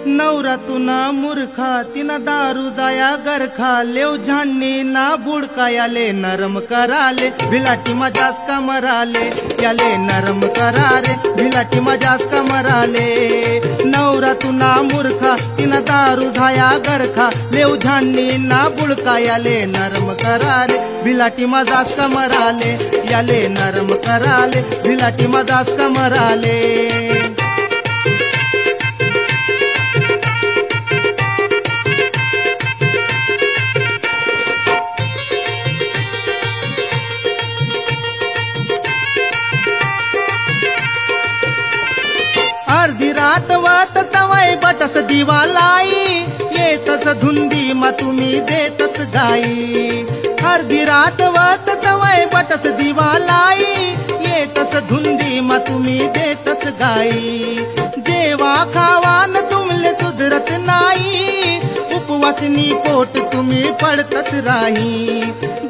नवरा तुना मूर्खा तिना दारू जाया गरखा लेव झाडणी ना बुडका याले नरम कराले भिलाटी मजास का मराले याले नरम करारे भिलाटी मजास का मराले नवरा तुना मूर्खा तिना दारू जाया गरखा लेव झाडणी ना बुडका याले नरम करारे भिलाटी मजास का मराले याले नरम कराले भिलाटी मजास का मराले। अर्धी रात वात तवाय बटस दिवा लाई येतस धुंदी मा तुम्ही देतस गाई अर्धी रात वात तवाय बटस दिवा लाई येतस धुंदी मा तुम्ही देतस गाई जेवा खावान तुमले सुधरत नाही उपवासनी पोट तुम्ही पडतस राही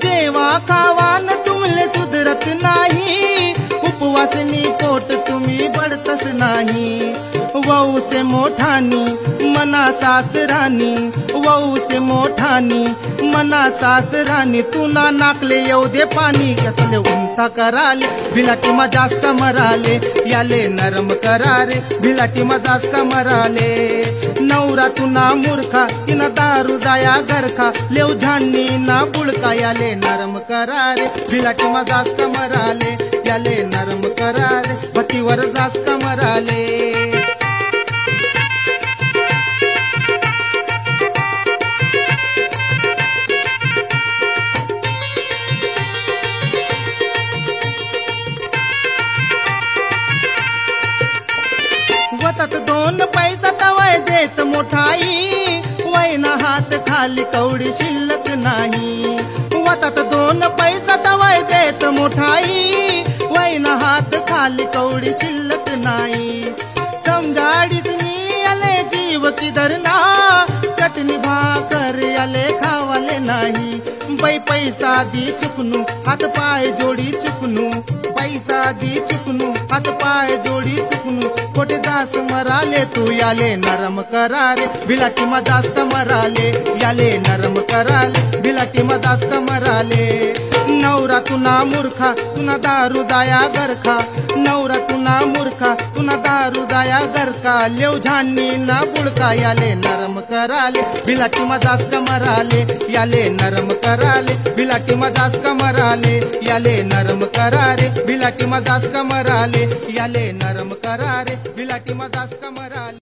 जेवा खावान तुमले सुधरत नाही उपवासनी पोट तुम्ही पडतस नाही वहू से मोठानी मना सासरानी वहू से मोठानी मना सासरानी तुना नाकले येऊ दे पाणी घेतले उंथा कराले भिलाटी मजास का मराले याले नरम करारे भिलाटी मजास का मराले नवरा तुना मूर्खा तिना दारू जाया गरखा लेव झाडणी ना बुडका याले नरम करारे भिलाटी मजास का मराले याले नरम करारे भटीवर जास का मराले। वतात दोन पैसा तवाय देत मोठाई वैना हात खाली कवडी शिल्लक नाही वतात दोन पैसा तवाय देत मोठाई वैना हात खाली कवडी शिल्लक नाही समजाडीच नी आले जीव किधरना चटणी भाकर आले खावाले नाही पैसा दी चुकनू हात पाय जोडी चुकनू पैसा दी चुकनू हात पाय जोडी चुकनू खोटे दास मराले तू याले नरम करारे भिलाटी मजास का मराले याले नरम कराले भिलाटी मजास का मराले नवरा तुना मूर्खा तुना दारू जाया गरखा नवरा तुना मूर्खा तुना दारू जाया गरखा लेव झाडणी ना बुडका याले नरम कराले भिलाटी मजास का मराले याले नरम कराले भिलाटी मजास का मराले याले नरम करारे भिलाटी मजास का मराले याले नरम करारे भिलाटी मजास का मराले।